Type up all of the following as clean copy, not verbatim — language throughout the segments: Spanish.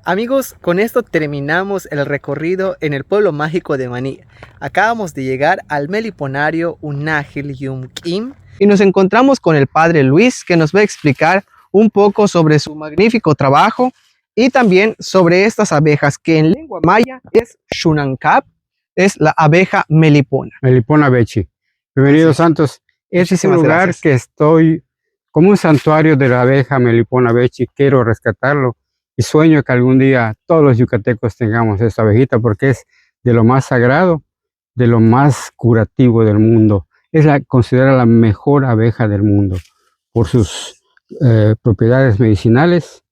Amigos, con esto terminamos el recorrido en el pueblo mágico de Maní. Acabamos de llegar al meliponario Unajil Yumkim y nos encontramos con el padre Luis, que nos va a explicar un poco sobre su magnífico trabajo y también sobre estas abejas que en lengua maya es Xunancap, es la abeja melipona. Melipona bechi. Bienvenidos, Sí. Santos. Este es un Muchísimas lugar gracias. que estoy como un santuario de la abeja Melipona bechi. Quiero rescatarlo y sueño que algún día todos los yucatecos tengamos esta abejita porque es de lo más sagrado, de lo más curativo del mundo. Es considerada la mejor abeja del mundo por sus propiedades medicinales,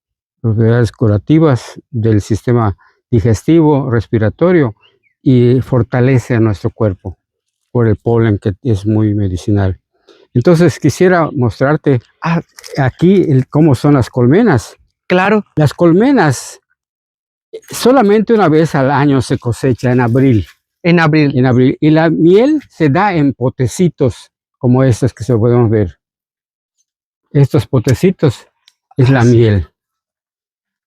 propiedades curativas del sistema digestivo, respiratorio, y fortalece a nuestro cuerpo por el polen que es muy medicinal. Entonces quisiera mostrarte aquí cómo son las colmenas. Claro. Las colmenas solamente una vez al año se cosecha en abril. En abril. En abril. Y la miel se da en potecitos como estos que se podemos ver. Estos potecitos es la miel.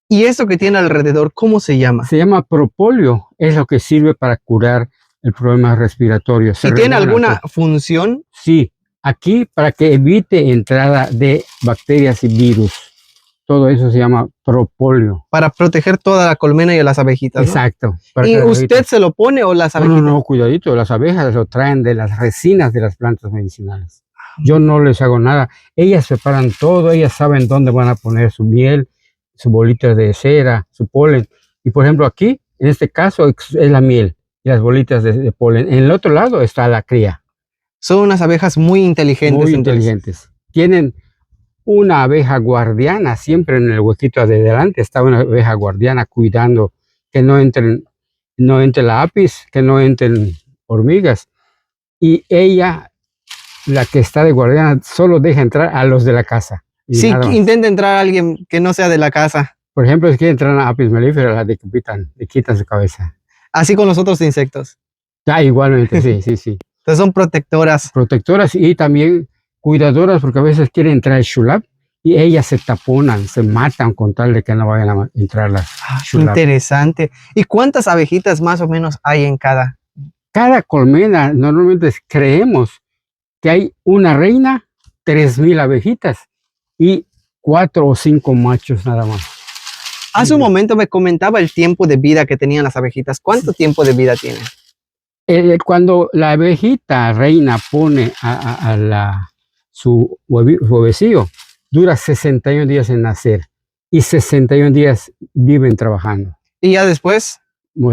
¿Y eso que tiene alrededor, cómo se llama? Se llama propóleo. Es lo que sirve para curar el problema respiratorio. ¿Y tiene alguna función? Sí, aquí para que evite entrada de bacterias y virus. Todo eso se llama propóleo. Para proteger toda la colmena y a las abejitas, ¿no? Exacto. ¿Y usted se lo pone o las abejitas? No, cuidadito. Las abejas lo traen de las resinas de las plantas medicinales. Yo no les hago nada. Ellas preparan todo. Ellas saben dónde van a poner su miel, su bolita de cera, su polen. Y por ejemplo aquí, en este caso, es la miel y las bolitas de polen. En el otro lado está la cría. Son unas abejas muy inteligentes. Muy inteligentes. Tienen una abeja guardiana, siempre en el huequito de delante está una abeja guardiana cuidando que no entre la apis, que no entren hormigas. Y ella, la que está de guardiana, solo deja entrar a los de la casa. Sí, intenta entrar a alguien que no sea de la casa. Por ejemplo, si quiere entrar a apis melífera, la decapitan, le quitan su cabeza. Así con los otros insectos. Igualmente, sí. Entonces son protectoras. Protectoras y también cuidadoras, porque a veces quieren entrar al shulab y ellas se taponan, se matan con tal de que no vayan a entrar las shulab. Interesante. ¿Y cuántas abejitas más o menos hay en cada? Cada colmena, normalmente creemos que hay una reina, 3000 abejitas y 4 o 5 machos nada más. Hace un momento me comentaba el tiempo de vida que tenían las abejitas. ¿Cuánto tiempo de vida tienen? Cuando la abejita reina pone su huevecillo, dura 61 días en nacer y 61 días viven trabajando. Y ya después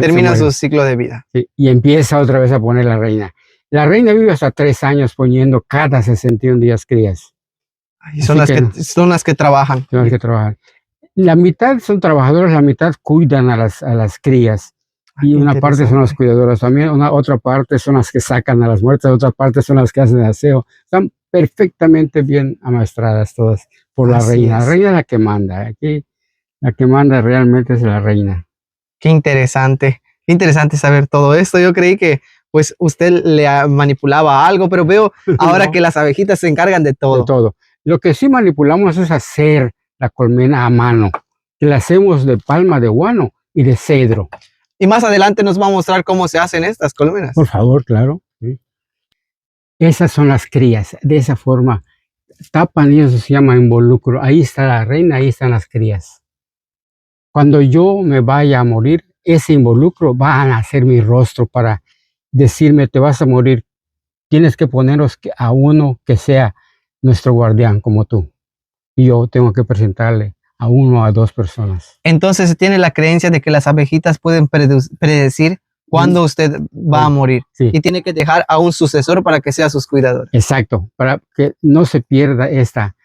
termina su ciclo de vida. Sí, y empieza otra vez a poner la reina. La reina vive hasta 3 años poniendo cada 61 días crías. Y son las que trabajan. Son las que trabajan. La mitad son trabajadoras, la mitad cuidan a las crías. Y una parte son las cuidadoras también, otra parte son las que sacan a las muertas, otra parte son las que hacen el aseo. Están perfectamente bien amaestradas todas por la reina. La reina es la que manda. Aquí la que manda realmente es la reina. Qué interesante saber todo esto. Yo creí que pues usted le manipulaba algo, pero veo ahora no, que las abejitas se encargan de todo. De todo. Lo que sí manipulamos es hacer la colmena a mano, que la hacemos de palma de guano y de cedro. Y más adelante nos va a mostrar cómo se hacen estas colmenas. Por favor, claro. Sí. Esas son las crías. De esa forma tapan y eso se llama involucro. Ahí está la reina, ahí están las crías. Cuando yo me vaya a morir, ese involucro va a nacer mi rostro para decirme, te vas a morir. Tienes que poneros a uno que sea nuestro guardián como tú. Y yo tengo que presentarle a 1 o 2 personas. Entonces se tiene la creencia de que las abejitas pueden predecir cuándo usted va a morir. Sí. Y tiene que dejar a un sucesor para que sea sus cuidadores. Exacto, para que no se pierda esta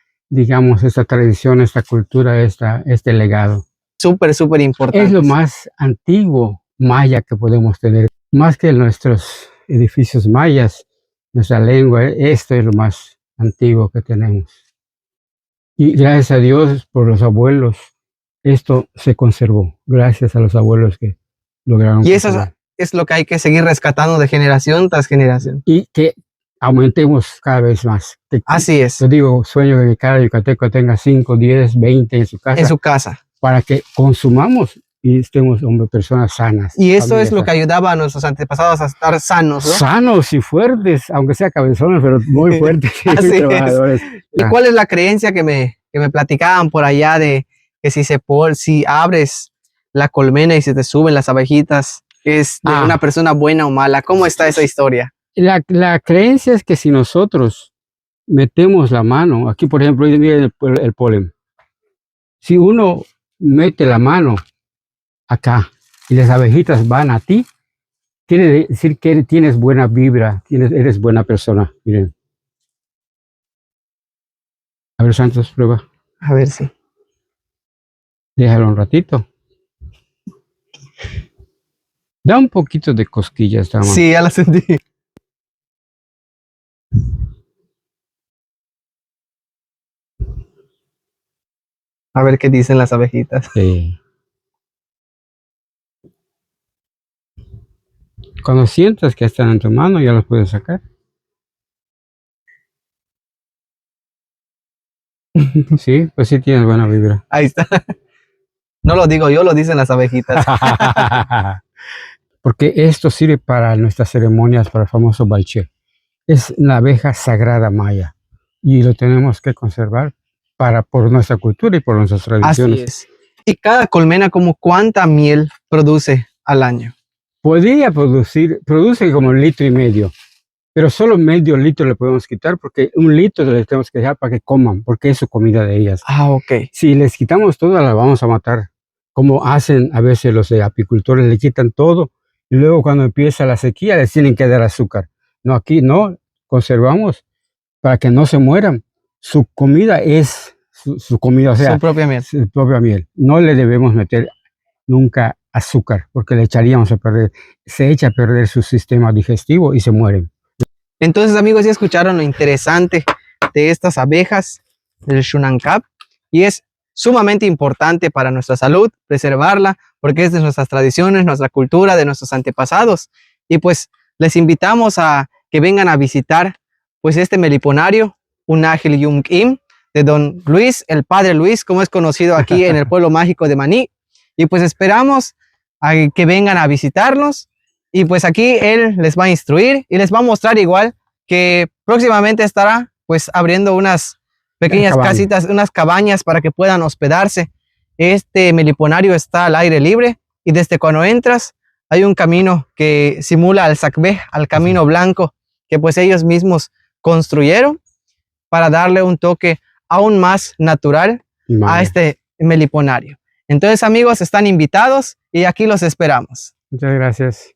tradición, esta cultura, este legado. Súper importante. Es lo más antiguo maya que podemos tener. Más que nuestros edificios mayas, nuestra lengua, esto es lo más antiguo que tenemos. Y gracias a Dios por los abuelos, esto se conservó. Gracias a los abuelos que lograron. Y eso es lo que hay que seguir rescatando de generación tras generación. Y que aumentemos cada vez más. Así es. Yo digo, sueño que cada yucateco tenga 5, 10, 20 en su casa. En su casa. Para que consumamos y estemos, hombre, personas sanas. Y eso es familias lo que ayudaba a nuestros antepasados a estar sanos, ¿no? sanos y fuertes, aunque sea cabezones, pero muy fuertes y Así muy es. trabajadores. ¿Y cuál es la creencia que me platicaban por allá de que si abres la colmena y se te suben las abejitas, es de una persona buena o mala? ¿Cómo está esa historia? La creencia es que si nosotros metemos la mano, aquí por ejemplo, miren el polen, si uno mete la mano acá y las abejitas van a ti, quiere decir que tienes buena vibra, eres buena persona. Miren. A ver, Santos, prueba. A ver si. Déjalo un ratito. Da un poquito de cosquillas, dama. Sí, ya la sentí. A ver qué dicen las abejitas. Sí. Cuando sientas que están en tu mano, ya los puedes sacar. Sí, pues sí tienes buena vibra. Ahí está. No lo digo yo, lo dicen las abejitas. Porque esto sirve para nuestras ceremonias, para el famoso balché. Es la abeja sagrada maya y lo tenemos que conservar por nuestra cultura y por nuestras tradiciones. Así es. Y cada colmena, como ¿cuánta miel produce al año? Podría produce como 1,5 litros, pero solo medio litro le podemos quitar porque 1 litro le tenemos que dejar para que coman, porque es su comida de ellas. Ah, ok. Si les quitamos todo, las vamos a matar, como hacen a veces los apicultores, le quitan todo y luego cuando empieza la sequía les tienen que dar azúcar. No, aquí no, conservamos para que no se mueran. Su comida es su comida, o sea, su propia miel. Su propia miel. No le debemos meter nunca azúcar porque le echaríamos a perder. Se echa a perder su sistema digestivo y se mueren. Entonces, amigos, ya escucharon lo interesante de estas abejas del Shunankap y es sumamente importante para nuestra salud preservarla porque es de nuestras tradiciones, nuestra cultura, de nuestros antepasados. Y pues les invitamos a que vengan a visitar pues este meliponario, Unágel Yum Kim, de don Luis, el padre Luis, como es conocido aquí en el pueblo mágico de Maní. Y pues esperamos a que vengan a visitarnos. Y pues aquí él les va a instruir y les va a mostrar igual que próximamente estará pues abriendo unas pequeñas casitas, unas cabañas para que puedan hospedarse. Este meliponario está al aire libre y desde cuando entras hay un camino que simula al Sacbé, al camino blanco, que pues ellos mismos construyeron para darle un toque aún más natural a este meliponario. Entonces, amigos, están invitados y aquí los esperamos. Muchas gracias.